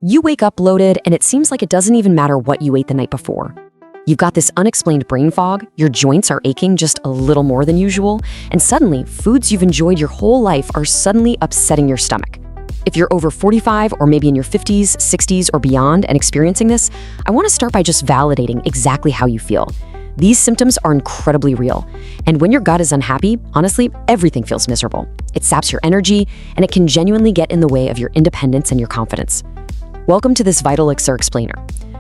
You wake up bloated, and it seems like it doesn't even matter what you ate the night before. You've got this unexplained brain fog, your joints are aching just a little more than usual, and suddenly, foods you've enjoyed your whole life are suddenly upsetting your stomach. If you're over 45 or maybe in your 50s, 60s, or beyond and experiencing this, I want to start by just validating exactly how you feel. These symptoms are incredibly real, and when your gut is unhappy, honestly, everything feels miserable. It saps your energy, and it can genuinely get in the way of your independence and your confidence. Welcome to this Vital Elixir Explainer.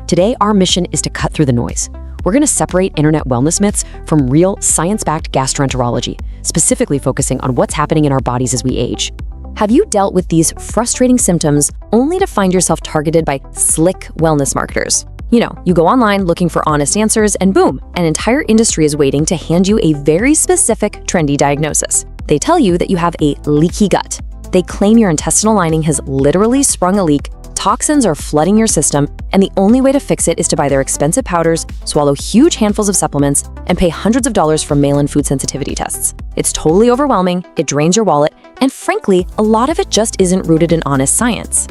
Today, our mission is to cut through the noise. We're going to separate internet wellness myths from real, science-backed gastroenterology, specifically focusing on what's happening in our bodies as we age. Have you dealt with these frustrating symptoms only to find yourself targeted by slick wellness marketers? You know, you go online looking for honest answers, and boom, an entire industry is waiting to hand you a very specific, trendy diagnosis. They tell you that you have a leaky gut. They claim your intestinal lining has literally sprung a leak, toxins are flooding your system, and the only way to fix it is to buy their expensive powders, swallow huge handfuls of supplements, and pay hundreds of dollars for mail-in food sensitivity tests. It's totally overwhelming, it drains your wallet, and frankly, a lot of it just isn't rooted in honest science.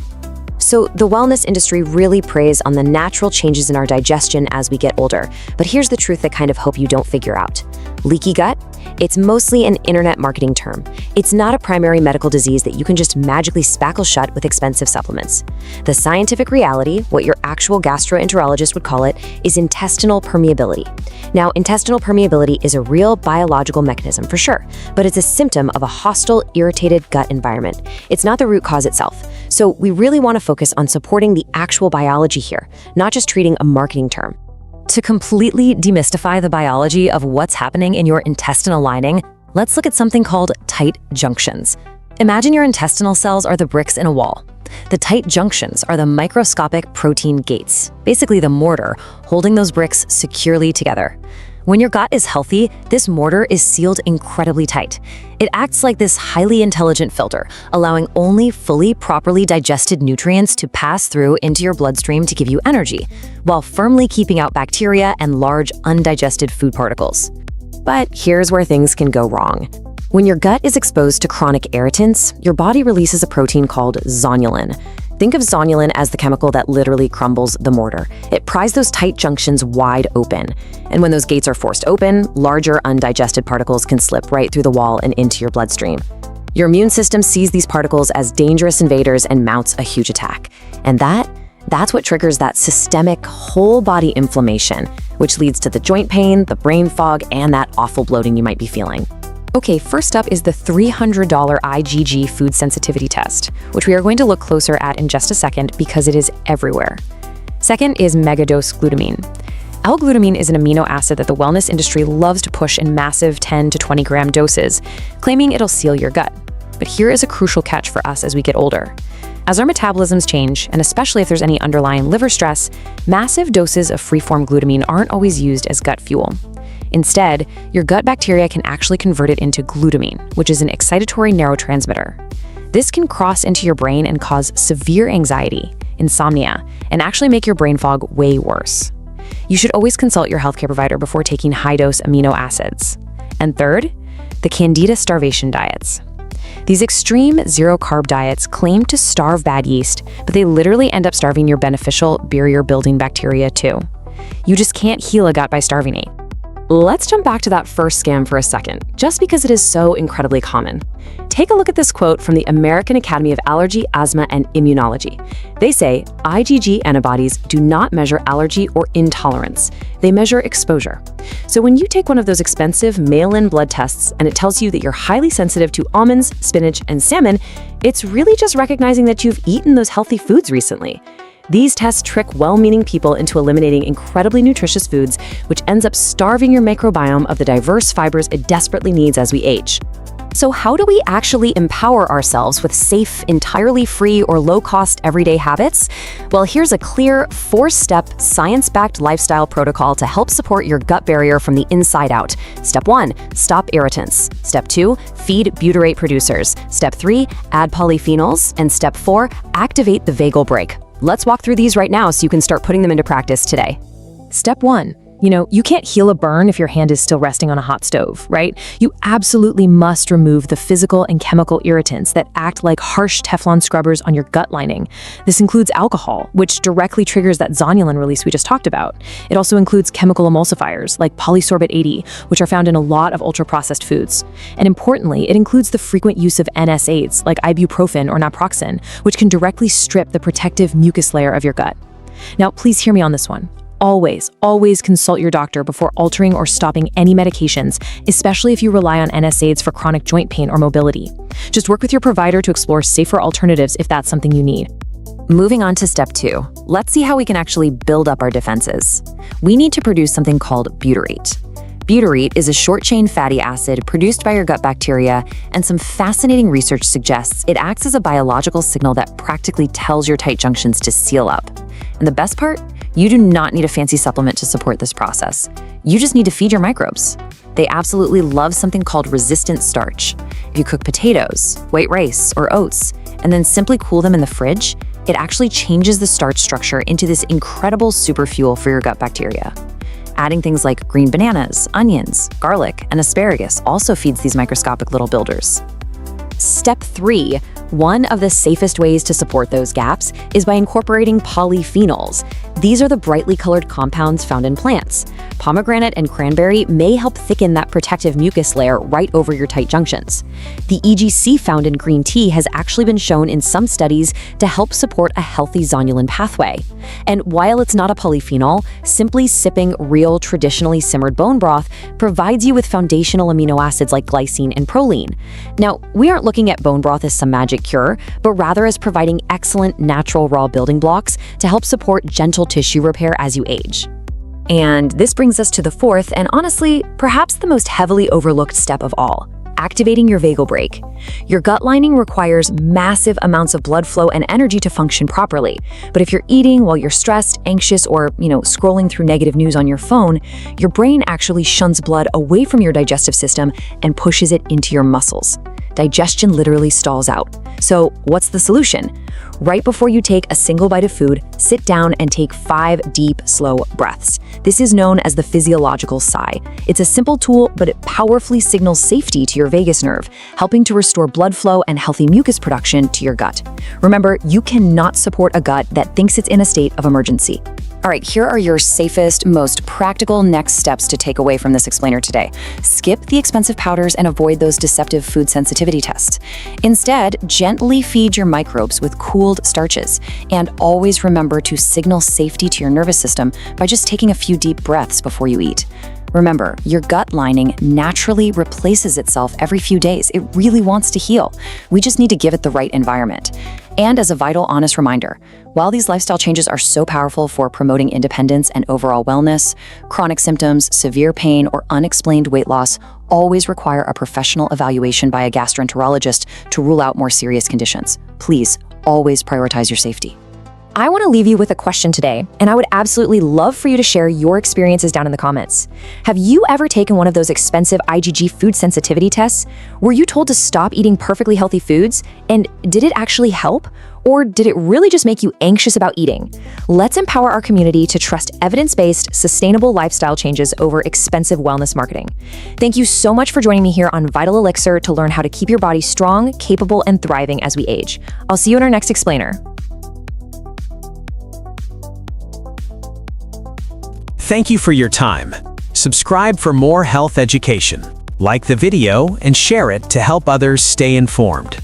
So the wellness industry really preys on the natural changes in our digestion as we get older. But here's the truth that kind of hope you don't figure out. Leaky gut? It's mostly an internet marketing term. It's not a primary medical disease that you can just magically spackle shut with expensive supplements. The scientific reality, what your actual gastroenterologist would call it, is intestinal permeability. Now, intestinal permeability is a real biological mechanism for sure, but it's a symptom of a hostile, irritated gut environment. It's not the root cause itself. So we really want to focus on supporting the actual biology here, not just treating a marketing term. To completely demystify the biology of what's happening in your intestinal lining, let's look at something called tight junctions. Imagine your intestinal cells are the bricks in a wall. The tight junctions are the microscopic protein gates, basically the mortar, holding those bricks securely together. When your gut is healthy, this mortar is sealed incredibly tight. It acts like this highly intelligent filter, allowing only fully properly digested nutrients to pass through into your bloodstream to give you energy, while firmly keeping out bacteria and large undigested food particles. But here's where things can go wrong. When your gut is exposed to chronic irritants, your body releases a protein called zonulin. Think of zonulin as the chemical that literally crumbles the mortar. It pries those tight junctions wide open. And when those gates are forced open, larger undigested particles can slip right through the wall and into your bloodstream. Your immune system sees these particles as dangerous invaders and mounts a huge attack. And that's what triggers that systemic whole body inflammation, which leads to the joint pain, the brain fog, and that awful bloating you might be feeling. Okay, first up is the $300 IgG food sensitivity test, which we are going to look closer at in just a second because it is everywhere. Second is megadose glutamine. L-Glutamine is an amino acid that the wellness industry loves to push in massive 10 to 20 gram doses, claiming it'll seal your gut. But here is a crucial catch for us as we get older. As our metabolisms change, and especially if there's any underlying liver stress, massive doses of free-form glutamine aren't always used as gut fuel. Instead, your gut bacteria can actually convert it into glutamine, which is an excitatory neurotransmitter. This can cross into your brain and cause severe anxiety, insomnia, and actually make your brain fog way worse. You should always consult your healthcare provider before taking high-dose amino acids. And third, the Candida starvation diets. These extreme zero-carb diets claim to starve bad yeast, but they literally end up starving your beneficial barrier-building bacteria too. You just can't heal a gut by starving it. Let's jump back to that first scam for a second, just because it is so incredibly common. Take a look at this quote from the American Academy of Allergy, Asthma, and Immunology. They say, IgG antibodies do not measure allergy or intolerance. They measure exposure. So when you take one of those expensive mail-in blood tests and it tells you that you're highly sensitive to almonds, spinach, and salmon, it's really just recognizing that you've eaten those healthy foods recently. These tests trick well-meaning people into eliminating incredibly nutritious foods, which ends up starving your microbiome of the diverse fibers it desperately needs as we age. So how do we actually empower ourselves with safe, entirely free, or low-cost everyday habits? Well, here's a clear, 4-step, science-backed lifestyle protocol to help support your gut barrier from the inside out. Step 1, stop irritants. Step 2, feed butyrate producers. Step 3, add polyphenols. And Step 4, activate the vagal brake. Let's walk through these right now so you can start putting them into practice today. Step 1, You know, you can't heal a burn if your hand is still resting on a hot stove, right? You absolutely must remove the physical and chemical irritants that act like harsh Teflon scrubbers on your gut lining. This includes alcohol, which directly triggers that zonulin release we just talked about. It also includes chemical emulsifiers like polysorbate 80, which are found in a lot of ultra-processed foods. And importantly, it includes the frequent use of NSAIDs like ibuprofen or naproxen, which can directly strip the protective mucus layer of your gut. Now, please hear me on this one. Always consult your doctor before altering or stopping any medications, especially if you rely on NSAIDs for chronic joint pain or mobility. Just work with your provider to explore safer alternatives if that's something you need. Moving on to step 2, let's see how we can actually build up our defenses. We need to produce something called butyrate. Butyrate is a short-chain fatty acid produced by your gut bacteria, and some fascinating research suggests it acts as a biological signal that practically tells your tight junctions to seal up. And the best part? You do not need a fancy supplement to support this process. You just need to feed your microbes. They absolutely love something called resistant starch. If you cook potatoes, white rice, or oats, and then simply cool them in the fridge, it actually changes the starch structure into this incredible superfuel for your gut bacteria. Adding things like green bananas, onions, garlic, and asparagus also feeds these microscopic little builders. Step 3, one of the safest ways to support those gaps is by incorporating polyphenols. These are the brightly colored compounds found in plants. Pomegranate and cranberry may help thicken that protective mucus layer right over your tight junctions. The EGC found in green tea has actually been shown in some studies to help support a healthy zonulin pathway. And while it's not a polyphenol, simply sipping real, traditionally simmered bone broth provides you with foundational amino acids like glycine and proline. Now, we aren't looking at bone broth as some magic cure, but rather as providing excellent natural raw building blocks to help support gentle tissue repair as you age. And this brings us to the 4th, and honestly, perhaps the most heavily overlooked step of all: activating your vagal brake. Your gut lining requires massive amounts of blood flow and energy to function properly. But if you're eating while you're stressed, anxious, or, scrolling through negative news on your phone, your brain actually shuns blood away from your digestive system and pushes it into your muscles. Digestion literally stalls out. So what's the solution? Right before you take a single bite of food, sit down and take 5 deep, slow breaths. This is known as the physiological sigh. It's a simple tool, but it powerfully signals safety to your vagus nerve, helping to restore blood flow and healthy mucus production to your gut. Remember, you cannot support a gut that thinks it's in a state of emergency. All right, here are your safest, most practical next steps to take away from this explainer today. Skip the expensive powders and avoid those deceptive food sensitivity tests. Instead, gently feed your microbes with cooled starches, and always remember to signal safety to your nervous system by just taking a few deep breaths before you eat. Remember, your gut lining naturally replaces itself every few days. It really wants to heal. We just need to give it the right environment. And as a vital, honest reminder, while these lifestyle changes are so powerful for promoting independence and overall wellness, chronic symptoms, severe pain, or unexplained weight loss always require a professional evaluation by a gastroenterologist to rule out more serious conditions. Please, always prioritize your safety. I want to leave you with a question today, and I would absolutely love for you to share your experiences down in the comments. Have you ever taken one of those expensive IgG food sensitivity tests? Were you told to stop eating perfectly healthy foods? And did it actually help? Or did it really just make you anxious about eating? Let's empower our community to trust evidence-based, sustainable lifestyle changes over expensive wellness marketing. Thank you so much for joining me here on Vital Elixir to learn how to keep your body strong, capable, and thriving as we age. I'll see you in our next explainer. Thank you for your time. Subscribe for more health education. Like the video and share it to help others stay informed.